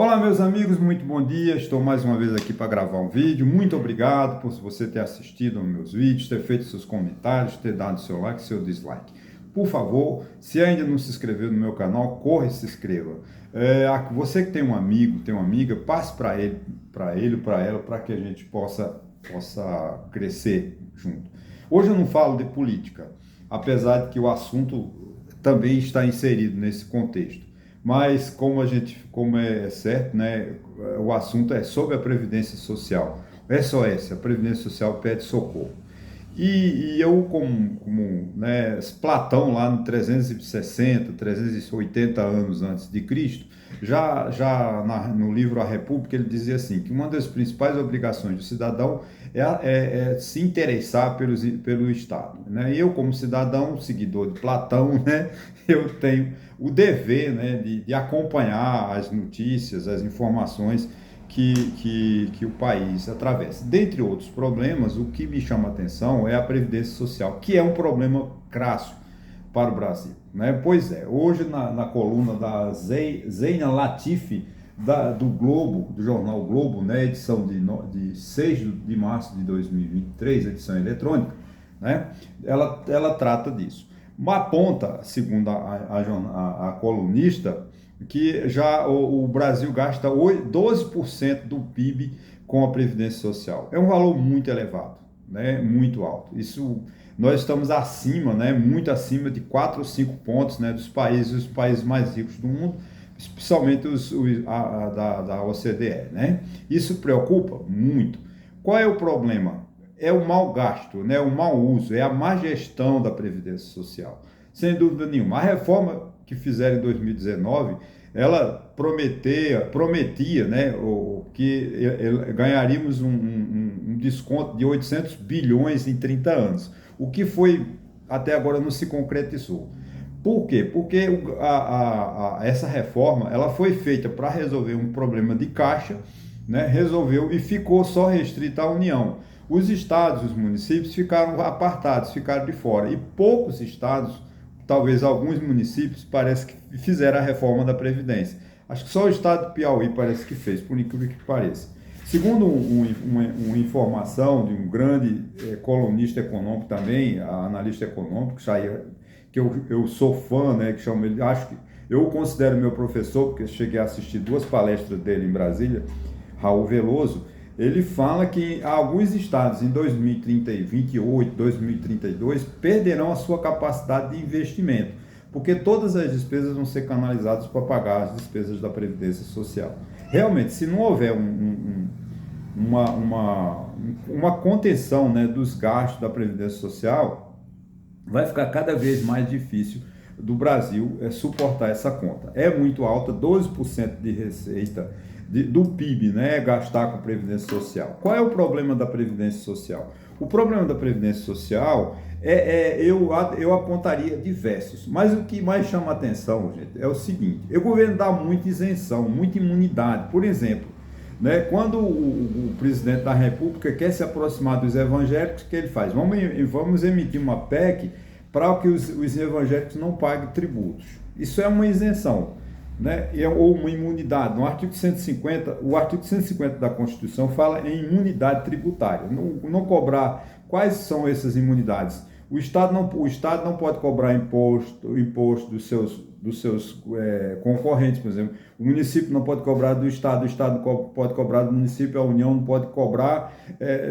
Olá, meus amigos, muito bom dia. Estou mais uma vez aqui para gravar um vídeo. Muito obrigado por você ter assistido aos meus vídeos, ter feito seus comentários, ter dado seu like, seu dislike. Por favor, se ainda não se inscreveu no meu canal, corre e se inscreva. Você que tem um amigo, tem uma amiga, passe para ela, para que a gente possa crescer junto. Hoje eu não falo de política, apesar de que o assunto também está inserido nesse contexto. Mas como é certo, né, o assunto é sobre a Previdência Social. O SOS, a Previdência Social pede socorro. E eu, né, Platão, lá no 360, 380 anos antes de Cristo, no livro A República, ele dizia assim, que uma das principais obrigações do cidadão é se interessar pelo Estado. Né? E eu, como cidadão, seguidor de Platão, né, eu tenho o dever, né, de acompanhar as notícias, as informações que o país atravessa. Dentre outros problemas, o que me chama a atenção é a Previdência Social, que é um problema crasso para o Brasil. Né? Pois é, hoje na coluna da Zeina Latifi, do Globo, do jornal Globo, né, edição de 6 de março de 2023, edição eletrônica, né, ela trata disso. Aponta, segundo a colunista, que já o Brasil gasta 12% do PIB com a Previdência Social. É um valor muito elevado, né? Muito alto. Isso, nós estamos acima, né? Muito acima de 4 ou 5 pontos, né? Os países mais ricos do mundo, especialmente da OCDE, né? Isso preocupa muito. Qual é o problema? É o mau gasto, né? O mau uso, é a má gestão da Previdência Social. Sem dúvida nenhuma. A reforma que fizeram em 2019, ela prometia, né, que ganharíamos um desconto de 800 bilhões em 30 anos, o que foi, até agora, não se concretizou. Por quê? Porque essa reforma ela foi feita para resolver um problema de caixa, né, resolveu e ficou só restrita à União. Os estados, os municípios ficaram apartados, ficaram de fora, e poucos estados, talvez alguns municípios, parece que fizeram a reforma da Previdência. Acho que só o estado do Piauí parece que fez, por incrível que pareça. Segundo uma informação de um grande colunista econômico também, analista econômico, que eu sou fã, né, que chama ele, acho que eu o considero meu professor, porque cheguei a assistir 2 palestras dele em Brasília, Raul Veloso. Ele fala que alguns estados em 2028, 2032 perderão a sua capacidade de investimento, porque todas as despesas vão ser canalizadas para pagar as despesas da Previdência Social. Realmente, se não houver uma contenção, né, dos gastos da Previdência Social, vai ficar cada vez mais difícil do Brasil suportar essa conta. É muito alta, 12% de receita do PIB, né, gastar com Previdência Social. Qual é o problema da Previdência Social? O problema da Previdência Social eu apontaria diversos, mas o que mais chama a atenção, gente, é o seguinte: o governo dá muita isenção, muita imunidade. Por exemplo, né, quando o presidente da República quer se aproximar dos evangélicos, o que ele faz? Vamos emitir uma PEC para que os evangélicos não paguem tributos. Isso é uma isenção, né? Ou uma imunidade. No artigo 150, o artigo 150 da Constituição fala em imunidade tributária. Não cobrar. Quais são essas imunidades? O Estado não pode cobrar imposto dos seus concorrentes, por exemplo. O município não pode cobrar do Estado, o Estado não pode cobrar do município, a União não pode cobrar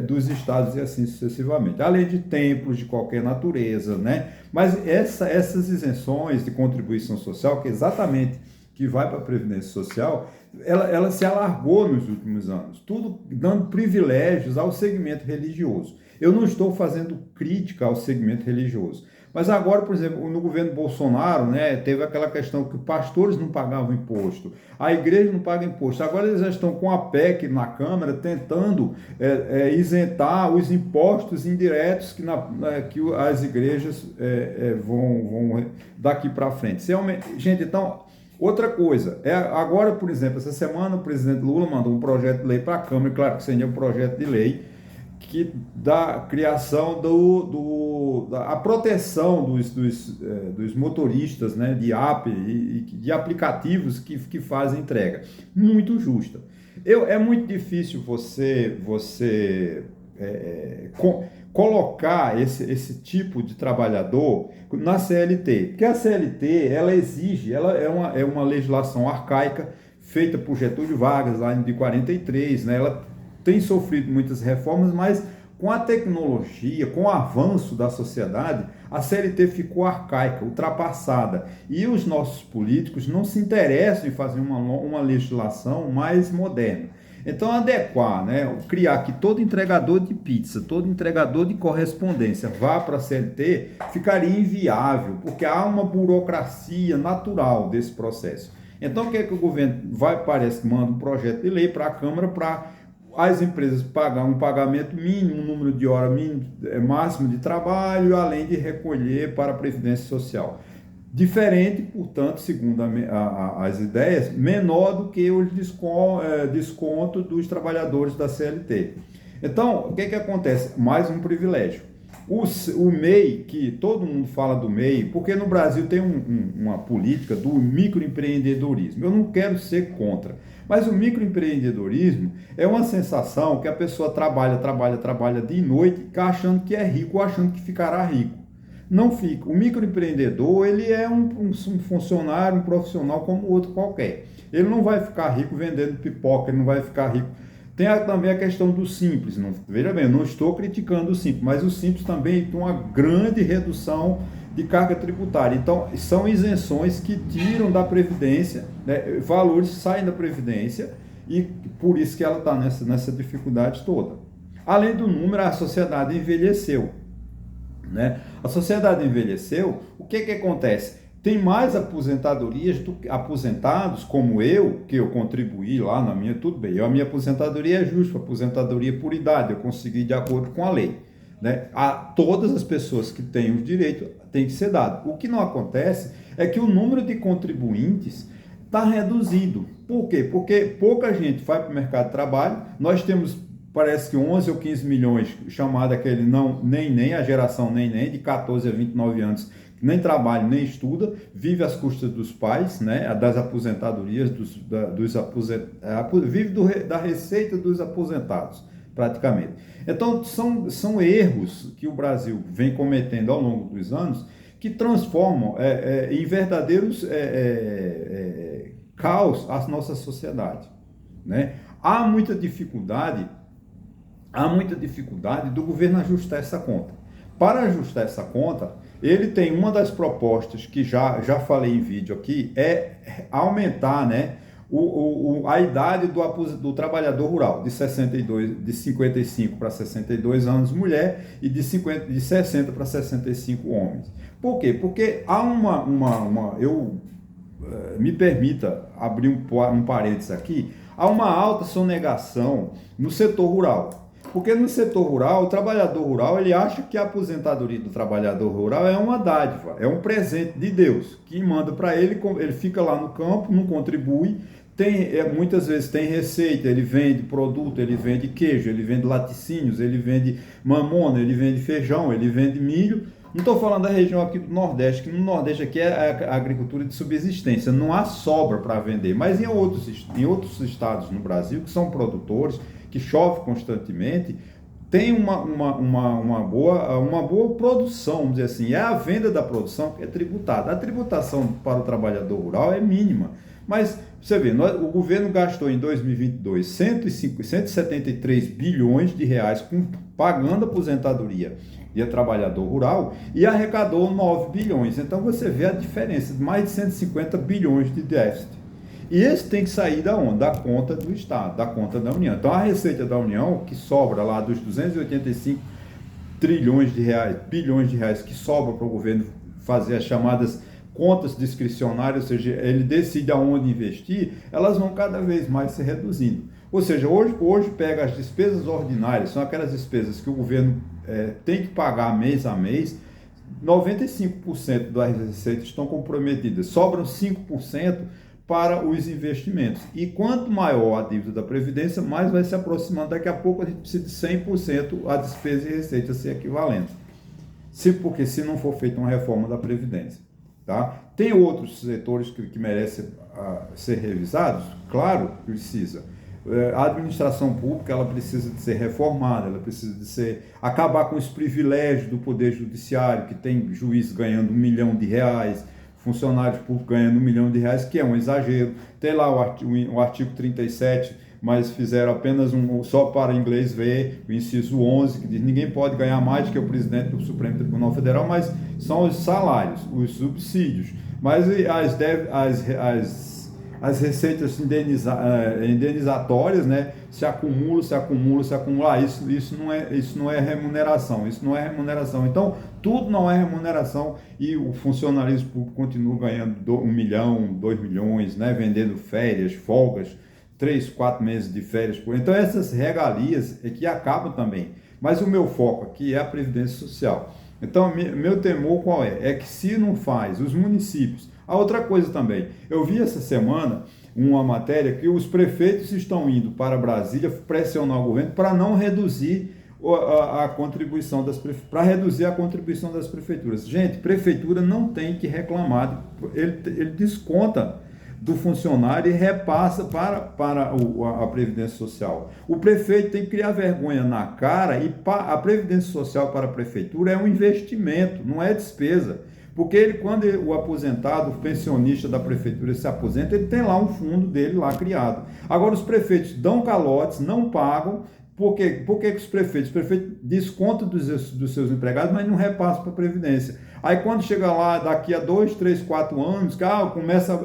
dos estados e assim sucessivamente. Além de templos de qualquer natureza, né? Mas essas isenções de contribuição social, que é exatamente que vai para a Previdência Social, ela se alargou nos últimos anos, tudo dando privilégios ao segmento religioso. Eu não estou fazendo crítica ao segmento religioso, mas agora, por exemplo, no governo Bolsonaro, né, teve aquela questão que pastores não pagavam imposto, a igreja não paga imposto. Agora eles já estão com a PEC na Câmara tentando isentar os impostos indiretos que as igrejas vão daqui para frente. Gente, então, outra coisa, agora, por exemplo, essa semana o presidente Lula mandou um projeto de lei para a Câmara, claro que seria um projeto de lei, da criação da proteção dos motoristas, né, de app e de aplicativos que fazem entrega. Muito justa. É muito difícil você colocar esse tipo de trabalhador na CLT, porque a CLT ela exige, ela é uma legislação arcaica feita por Getúlio Vargas lá em 43, né? Ela tem sofrido muitas reformas, mas com a tecnologia, com o avanço da sociedade, a CLT ficou arcaica, ultrapassada. E os nossos políticos não se interessam em fazer uma legislação mais moderna. Então, adequar, né, criar que todo entregador de pizza, todo entregador de correspondência vá para a CLT, ficaria inviável, porque há uma burocracia natural desse processo. Então, o que é que o governo parece que manda um projeto de lei para a Câmara para as empresas pagar um pagamento mínimo, um número de horas máximo de trabalho, além de recolher para a Previdência Social. Diferente, portanto, segundo as ideias, menor do que o desconto dos trabalhadores da CLT. Então, o que acontece? Mais um privilégio. O MEI, que todo mundo fala do MEI, porque no Brasil tem uma política do microempreendedorismo. Eu não quero ser contra, mas o microempreendedorismo é uma sensação que a pessoa trabalha de noite, achando que é rico, achando que ficará rico. Não fica. O microempreendedor, ele é um funcionário, um profissional como outro qualquer. Ele não vai ficar rico vendendo pipoca, ele não vai ficar rico. Tem também a questão do simples. Veja bem, eu não estou criticando o simples, mas o simples também tem uma grande redução de carga tributária. Então, são isenções que tiram da Previdência, né, valores saem da Previdência, e por isso que ela está nessa dificuldade toda. Além do número, a sociedade envelheceu. Né? A sociedade envelheceu, o que acontece? Tem mais aposentadorias aposentados como eu, que eu contribuí lá na minha, tudo bem, a minha aposentadoria é justa, aposentadoria por idade, eu consegui de acordo com a lei. Né? A todas as pessoas que têm o direito tem que ser dado. O que não acontece é que o número de contribuintes está reduzido. Por quê? Porque pouca gente vai para o mercado de trabalho, nós temos parece que 11 ou 15 milhões, chamada aquele nem a geração nem, de 14 a 29 anos, que nem trabalha, nem estuda, vive às custas dos pais, né, das aposentadorias, vive da receita dos aposentados, praticamente. Então, são erros que o Brasil vem cometendo ao longo dos anos, que transformam em verdadeiros caos a nossa sociedade. Né? Há muita dificuldade do governo ajustar essa conta. Para ajustar essa conta, ele tem uma das propostas que já falei em vídeo aqui, é aumentar, né, a idade do trabalhador rural, de 55 para 62 anos mulher e de 60 para 65 homens. Por quê? Porque há me permita abrir um parênteses aqui, há uma alta sonegação no setor rural. Porque no setor rural, o trabalhador rural, ele acha que a aposentadoria do trabalhador rural é uma dádiva, é um presente de Deus, que manda para ele, ele fica lá no campo, não contribui, muitas vezes tem receita, ele vende produto, ele vende queijo, ele vende laticínios, ele vende mamona, ele vende feijão, ele vende milho. Não estou falando da região aqui do Nordeste, que no Nordeste aqui é a agricultura de subsistência, não há sobra para vender, mas em outros estados no Brasil, que são produtores, que chove constantemente, tem uma boa produção, vamos dizer assim, é a venda da produção que é tributada. A tributação para o trabalhador rural é mínima, mas você vê, o governo gastou em 2022 173 bilhões de reais pagando aposentadoria de trabalhador rural e arrecadou 9 bilhões. Então você vê a diferença, de mais de 150 bilhões de déficit. E esse tem que sair da onde? Da conta do Estado, da conta da União. Então a receita da União, que sobra lá dos 285 bilhões de reais que sobra para o governo fazer as chamadas contas discricionárias, ou seja, ele decide aonde investir, elas vão cada vez mais se reduzindo. Ou seja, hoje pega as despesas ordinárias, são aquelas despesas que o governo tem que pagar mês a mês, 95% das receitas estão comprometidas, sobram 5% para os investimentos. E quanto maior a dívida da Previdência, mais vai se aproximando. Daqui a pouco a gente precisa de 100% a despesa e receita ser equivalente. Porque se não for feita uma reforma da Previdência. Tá? Tem outros setores que merecem ser revisados? Claro, precisa. A administração pública ela precisa de ser reformada, ela precisa de acabar com os privilégios do Poder Judiciário, que tem juiz ganhando R$1 milhão, funcionários públicos ganhando R$1 milhão, que é um exagero. Tem lá o artigo 37, mas fizeram apenas só para inglês ver, o inciso 11, que diz que ninguém pode ganhar mais do que o presidente do Supremo Tribunal Federal, mas são os salários, os subsídios. Mas as receitas indenizatórias, né, se acumulam. Isso não é remuneração. Então, tudo não é remuneração e o funcionalismo público continua ganhando R$1 milhão, R$2 milhões, né, vendendo férias, folgas, 3, 4 meses de férias. Então, essas regalias é que acabam também. Mas o meu foco aqui é a Previdência Social. Então, meu temor qual é? É que se não faz, os municípios... A outra coisa também, eu vi essa semana uma matéria que os prefeitos estão indo para Brasília pressionar o governo para não reduzir a contribuição para reduzir a contribuição das prefeituras. Gente, prefeitura não tem que reclamar, ele desconta do funcionário e repassa para a Previdência Social. O prefeito tem que criar vergonha na cara e a Previdência Social para a prefeitura é um investimento, não é despesa. Porque quando o aposentado, o pensionista da prefeitura se aposenta, ele tem lá um fundo dele lá criado. Agora os prefeitos dão calotes, não pagam. Por quê? Por que os prefeitos? Os prefeitos descontam dos seus empregados, mas não repassam para a Previdência. Aí quando chega lá, daqui a 2, 3, 4 anos,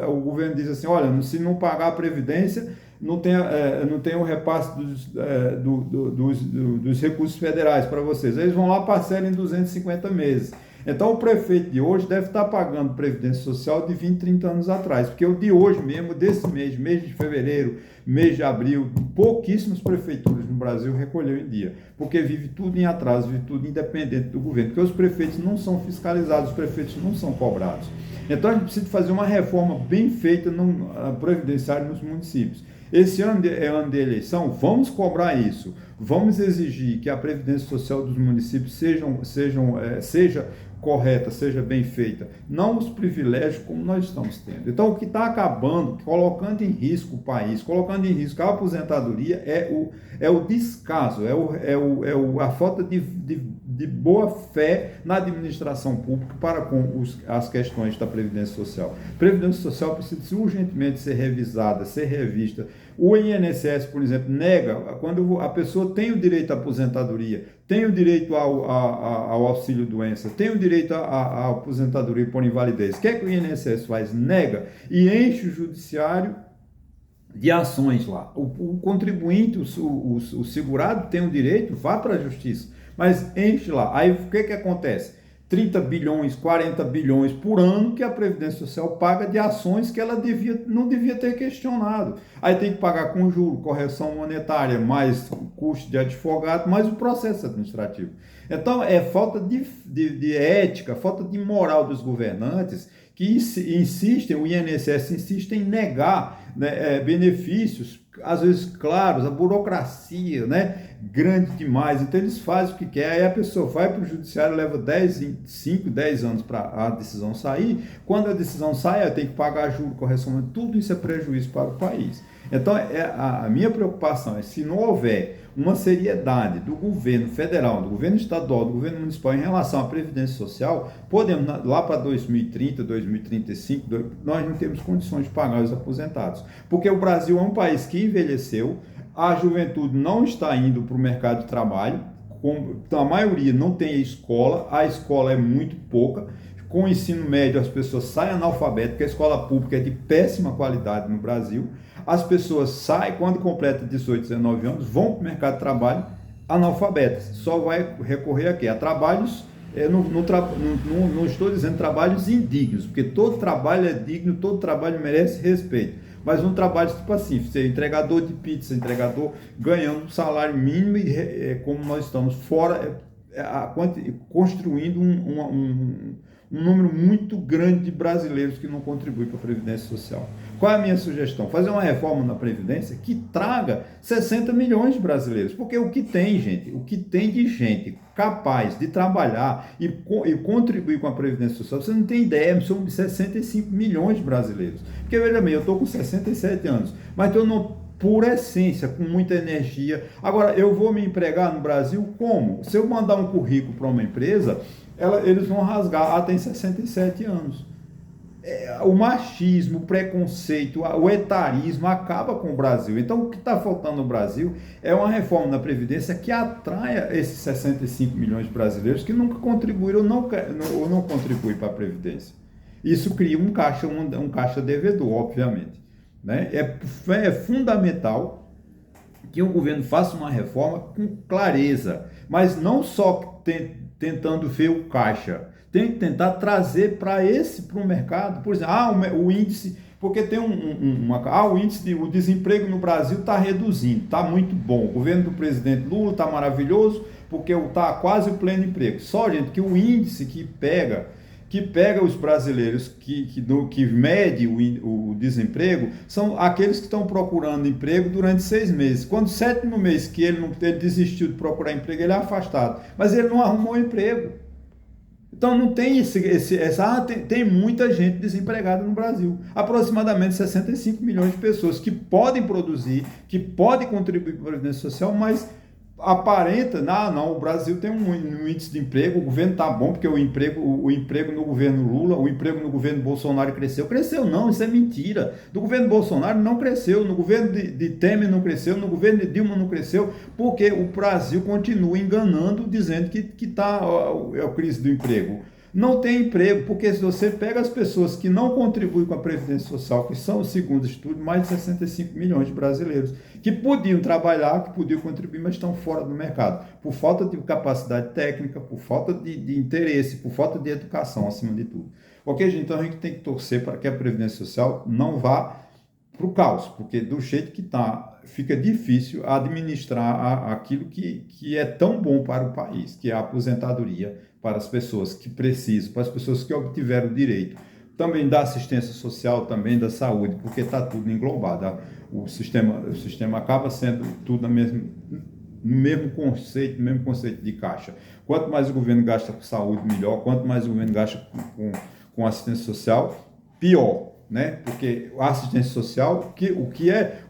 o governo diz assim, olha, se não pagar a Previdência, não tem o repasse dos recursos federais para vocês. Eles vão lá, parcelam em 250 meses. Então, o prefeito de hoje deve estar pagando Previdência Social de 20, 30 anos atrás, porque o de hoje mesmo, desse mês de fevereiro, mês de abril, pouquíssimas prefeituras no Brasil recolheu em dia, porque vive tudo em atraso, vive tudo independente do governo, porque os prefeitos não são fiscalizados, os prefeitos não são cobrados. Então, a gente precisa fazer uma reforma bem feita previdenciária nos municípios. Esse ano é ano de eleição, vamos cobrar isso, vamos exigir que a Previdência Social dos municípios seja correta, seja bem feita, não os privilégios como nós estamos tendo. Então, o que está acabando, colocando em risco o país, colocando em risco a aposentadoria, é o descaso, a falta de boa fé na administração pública para com as questões da Previdência Social. Previdência Social precisa urgentemente ser revisada, ser revista. O INSS, por exemplo, nega, quando a pessoa tem o direito à aposentadoria, tem o direito ao auxílio-doença, tem o direito à aposentadoria por invalidez. O que é que o INSS faz? Nega e enche o judiciário de ações lá. O contribuinte, o segurado tem o direito, vá para a justiça, mas enche lá. Aí o que acontece? 30 bilhões, 40 bilhões por ano que a Previdência Social paga de ações que ela não devia ter questionado. Aí tem que pagar com juros, correção monetária, mais custo de advogado, mais o processo administrativo. Então, é falta de ética, falta de moral dos governantes que insistem, o INSS insiste em negar, né, benefícios, às vezes claros, a burocracia, né, grande demais. Então eles fazem o que quer, aí a pessoa vai para o judiciário, leva 5, 10 anos para a decisão sair. Quando a decisão sai, tem que pagar juros, correção, tudo isso é prejuízo para o país. Então a minha preocupação é, se não houver uma seriedade do governo federal, do governo estadual, do governo municipal em relação à Previdência Social, podemos, lá para 2030, 2035, nós não temos condições de pagar os aposentados. Porque o Brasil é um país que envelheceu, a juventude não está indo para o mercado de trabalho, a maioria não tem escola, a escola é muito pouca. Com o ensino médio, as pessoas saem analfabetas, porque a escola pública é de péssima qualidade no Brasil. As pessoas saem, quando completam 18, 19 anos, vão para o mercado de trabalho analfabetas. Só vai recorrer aqui a trabalhos, não estou dizendo trabalhos indignos, porque todo trabalho é digno, todo trabalho merece respeito. Mas um trabalho tipo assim, ser entregador de pizza, entregador ganhando um salário mínimo, e como nós estamos fora, construindo um número muito grande de brasileiros que não contribuem para a Previdência Social. Qual é a minha sugestão? Fazer uma reforma na Previdência que traga 60 milhões de brasileiros. Porque o que tem, gente, o que tem de gente capaz de trabalhar e contribuir com a Previdência Social, você não tem ideia, são 65 milhões de brasileiros. Porque, veja bem, eu estou com 67 anos, mas estou no pura essência, com muita energia. Agora, eu vou me empregar no Brasil como? Se eu mandar um currículo para uma empresa, eles vão rasgar, tem 67 anos. O machismo, o preconceito, o etarismo acaba com o Brasil. Então, o que está faltando no Brasil é uma reforma na Previdência que atraia esses 65 milhões de brasileiros que nunca contribuíram ou não contribuem para a Previdência. Isso cria um caixa devedor, obviamente. Né? É fundamental que o governo faça uma reforma com clareza, mas não só tentando ver o caixa, tem que tentar trazer para o mercado, por exemplo, o índice, porque tem o índice o desemprego no Brasil está reduzindo, está muito bom, o governo do presidente Lula está maravilhoso, porque está quase o pleno emprego, só, gente, que o índice que pega os brasileiros, que mede o desemprego, são aqueles que estão procurando emprego durante 6 meses. Quando o 7º mês que ele desistiu de procurar emprego, ele é afastado. Mas ele não arrumou emprego. Então não tem tem muita gente desempregada no Brasil. Aproximadamente 65 milhões de pessoas que podem produzir, que podem contribuir para a Previdência Social, mas aparenta, não, o Brasil tem um índice de emprego, o governo está bom, porque o emprego no governo Lula, o emprego no governo Bolsonaro cresceu. Cresceu não, isso é mentira. Do governo Bolsonaro não cresceu, no governo de Temer não cresceu, no governo de Dilma não cresceu, porque o Brasil continua enganando, dizendo que está a crise do emprego. Não tem emprego, porque se você pega as pessoas que não contribuem com a Previdência Social, que são, segundo estudo, mais de 65 milhões de brasileiros, que podiam trabalhar, que podiam contribuir, mas estão fora do mercado, por falta de capacidade técnica, por falta de interesse, por falta de educação, acima de tudo. Ok, gente? Então a gente tem que torcer para que a Previdência Social não vá para o caos, porque do jeito que está, fica difícil administrar aquilo que é tão bom para o país, que é a aposentadoria para as pessoas que precisam, para as pessoas que obtiveram o direito, também da assistência social, também da saúde, porque está tudo englobado. O sistema acaba sendo tudo no mesmo conceito de caixa. Quanto mais o governo gasta com saúde, melhor. Quanto mais o governo gasta com assistência social, pior. Né? Porque a assistência social,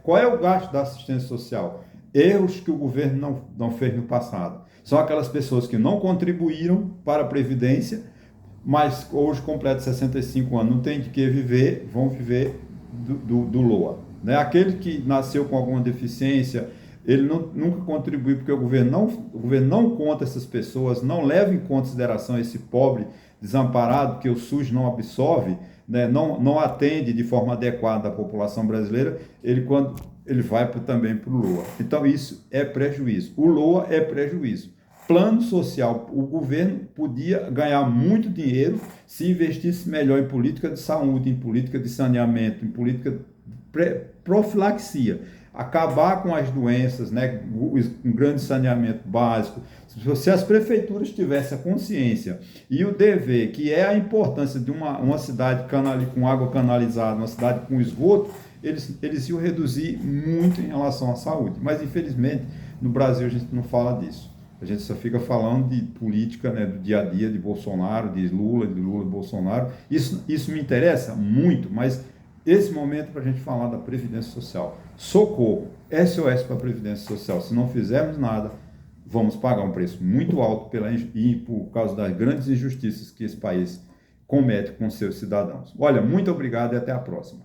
qual é o gasto da assistência social? Erros que o governo não fez no passado. São aquelas pessoas que não contribuíram para a Previdência, mas hoje completam 65 anos, não tem de que viver, vão viver do LOA. Né? Aquele que nasceu com alguma deficiência, ele nunca contribui, porque o governo não conta essas pessoas, não leva em consideração esse pobre desamparado que o SUS não absorve, né? Não atende de forma adequada a população brasileira, quando ele vai também para o LOA. Então isso é prejuízo. O LOA é prejuízo. Plano social, o governo podia ganhar muito dinheiro se investisse melhor em política de saúde, em política de saneamento, em política de profilaxia, acabar com as doenças, né, um grande saneamento básico. Se as prefeituras tivessem a consciência e o dever, que é a importância de uma cidade com água canalizada, uma cidade com esgoto, eles iam reduzir muito em relação à saúde. Mas, infelizmente, no Brasil a gente não fala disso. A gente só fica falando de política, né, do dia a dia, de Bolsonaro, de Lula e Bolsonaro. Isso me interessa muito, mas esse momento é para a gente falar da Previdência Social. Socorro, SOS para a Previdência Social. Se não fizermos nada, vamos pagar um preço muito alto por causa das grandes injustiças que esse país comete com seus cidadãos. Olha, muito obrigado e até a próxima.